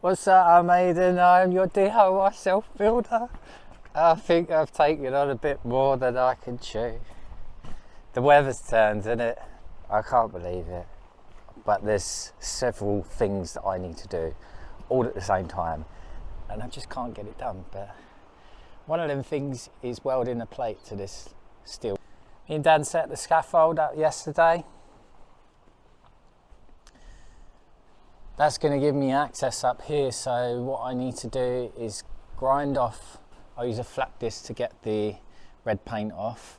What's that, Maiden? I'm your DIY self-builder. I think I've taken on a bit more than I can chew. The weather's turned, isn't it? I can't believe it. But there's several things that I need to do all at the same time, and I just can't get it done. But one of them things is welding a plate to this steel. Me and Dan set the scaffold up yesterday. That's going to give me access up here, so what I need to do is grind off. I'll use a flat disc to get the red paint off,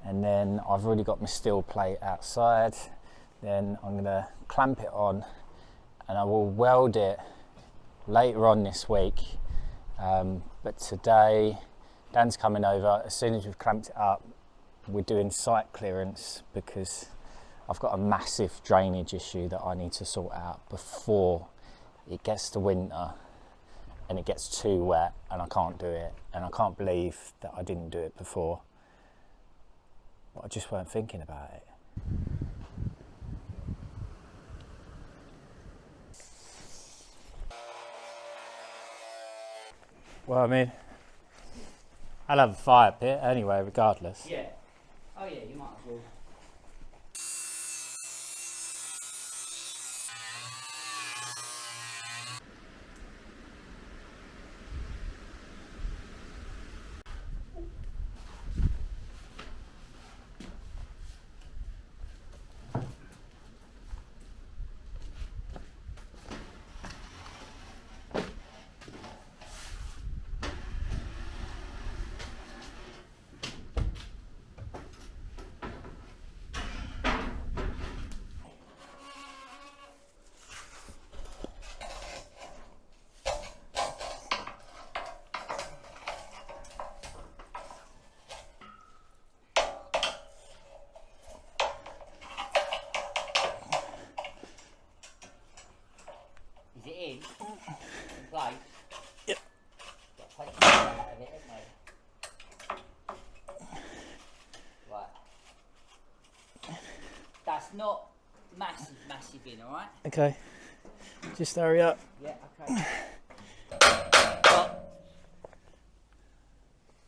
and then I've already got my steel plate outside. Then I'm going to clamp it on and I will weld it later on this week, but today Dan's coming over. As soon as we've clamped it up, we're doing site clearance because I've got a massive drainage issue that I need to sort out before it gets to winter and it gets too wet and I can't do it. And I can't believe that I didn't do it before, but I just weren't thinking about it. Well, I mean, I'll have a fire pit anyway, regardless. Yeah. Oh yeah, you might as well. Is it in? In place? Yep. Got to take the out of it, haven't we? Right. That's not massive in, alright? Okay, just hurry up. Yeah, okay. Oh.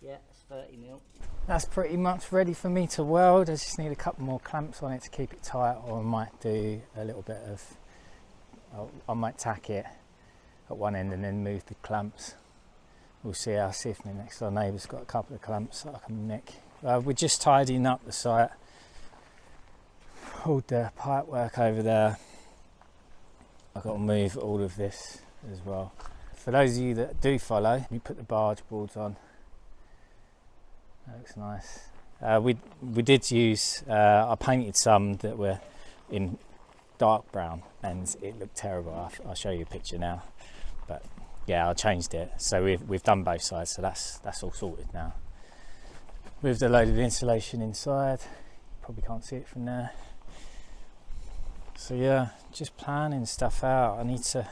Yeah, it's 30 mil. That's pretty much ready for me to weld. I just need a couple more clamps on it to keep it tight, or I might do a little bit of, I might tack it at one end and then move the clamps. We'll see. I'll see if my next door neighbour's got a couple of clamps that I can nick. We're just tidying up the site. All the pipe work over there. I've got to move all of this as well. For those of you that do follow, we put the barge boards on. That looks nice. We did use, I painted some that were in dark brown and it looked terrible. I'll show you a picture now, but yeah, I changed it. So we've done both sides, so that's all sorted now. Moved a load of insulation inside. Probably can't see it from there. So yeah, just planning stuff out. I need to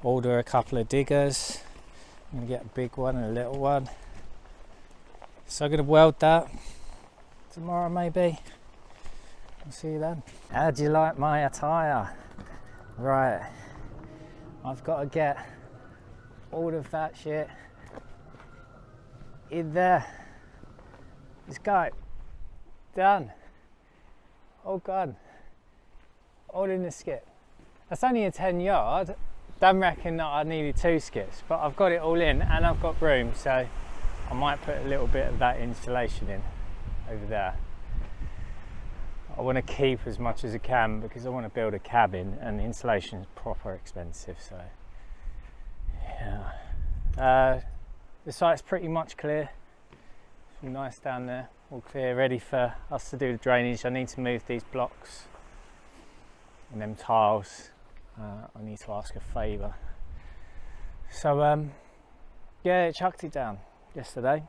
order a couple of diggers. I'm gonna get a big one and a little one. So I'm gonna weld that tomorrow maybe. I'll see you then. How do you like my attire? Right, I've got to get all of that shit in there. Let's go. Done. All gone. All in the skip. That's only a 10 yard. Dan reckoned that I needed 2 skips, but I've got it all in and I've got room, so I might put a little bit of that insulation in over there. I want to keep as much as I can because I want to build a cabin and the insulation is proper expensive, so yeah. The site's pretty much clear. It's all nice down there, all clear, ready for us to do the drainage. I need to move these blocks and them tiles. I need to ask a favour. So yeah, chucked it down yesterday.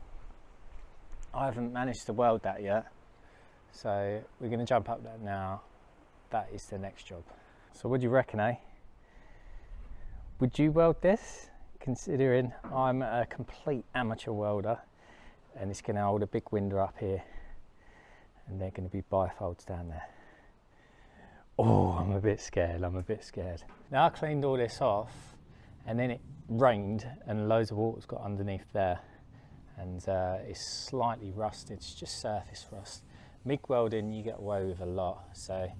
I haven't managed to weld that yet, so we're going to jump up that now. That is the next job. So what do you reckon, eh? Would you weld this, considering I'm a complete amateur welder and it's going to hold a big window up here and they're going to be bifolds down there? Oh, I'm a bit scared. Now I cleaned all this off and then it rained and loads of water's got underneath there, and it's slightly rusted. It's just surface rust. MIG welding you get away with a lot, so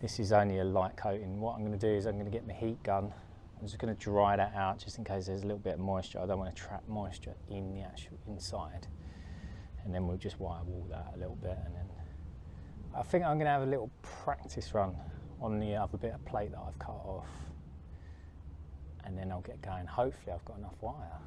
this is only a light coating. What I'm going to do is I'm going to get my heat gun. I'm just going to dry that out just in case there's a little bit of moisture. I don't want to trap moisture in the actual inside, and then we'll just wire wall that a little bit, and then I think I'm going to have a little practice run on the other bit of plate that I've cut off, and then I'll get going. Hopefully I've got enough wire.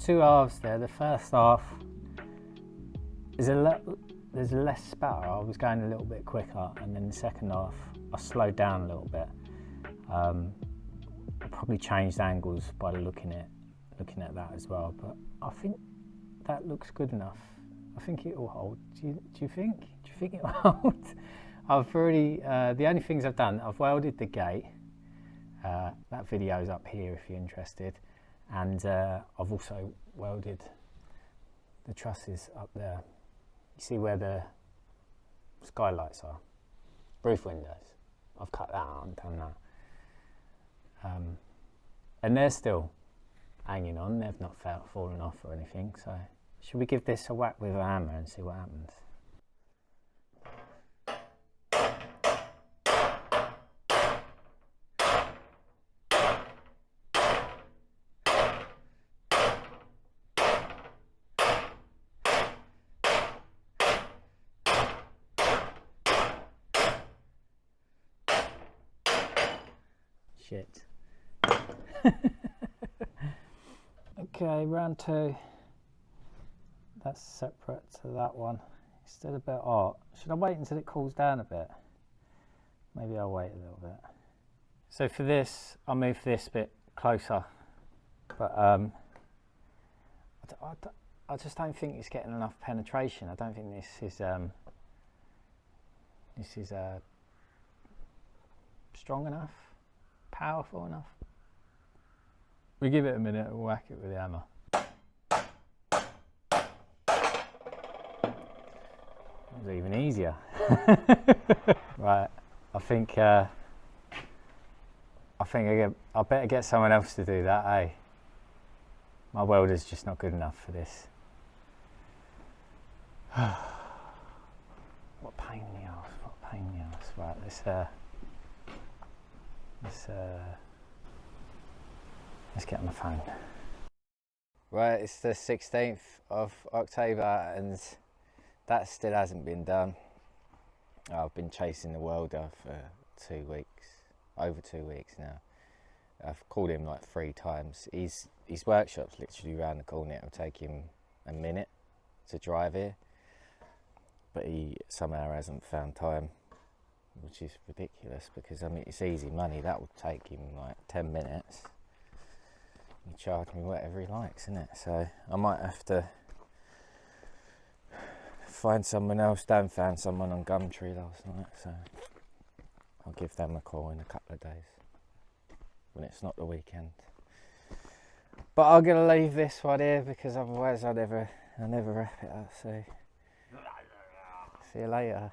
Two halves there. The first half is there's less spatter. I was going a little bit quicker, and then the second half I slowed down a little bit. I probably changed angles by looking at that as well, but I think that looks good enough. I think it will hold. Do you think it will hold? I've already the only things I've done, I've welded the gate. That video's up here if you're interested. And I've also welded the trusses up there. You see where the skylights are, roof windows. I've cut that out and done that. And they're still hanging on, they've not fallen off or anything. So should we give this a whack with a hammer and see what happens? Shit. Okay, round two. That's separate to that one. It's still a bit hot. Should I wait until it cools down a bit? Maybe I'll wait a little bit. So for this, I'll move this bit closer. But I just don't think it's getting enough penetration. I don't think this is strong enough. Powerful enough. We give it a minute and whack it with the hammer. That was even easier. Right, I better get someone else to do that, eh? My welder's just not good enough for this. What pain in the arse, what pain in the arse. Right, let's get on the phone. Right, it's the 16th of October and that still hasn't been done. I've been chasing the welder for 2 weeks, over 2 weeks now. I've called him like 3 times. His workshop's literally around the corner. It'll take him a minute to drive here, but he somehow hasn't found time, which is ridiculous because I mean it's easy money. That would take him like 10 minutes. He charge me whatever he likes, isn't it? So I might have to find someone else. Dan found someone on Gumtree last night, so I'll give them a call in a couple of days when it's not the weekend. But I'm gonna leave this one here because otherwise I'll never wrap it up. So see you later.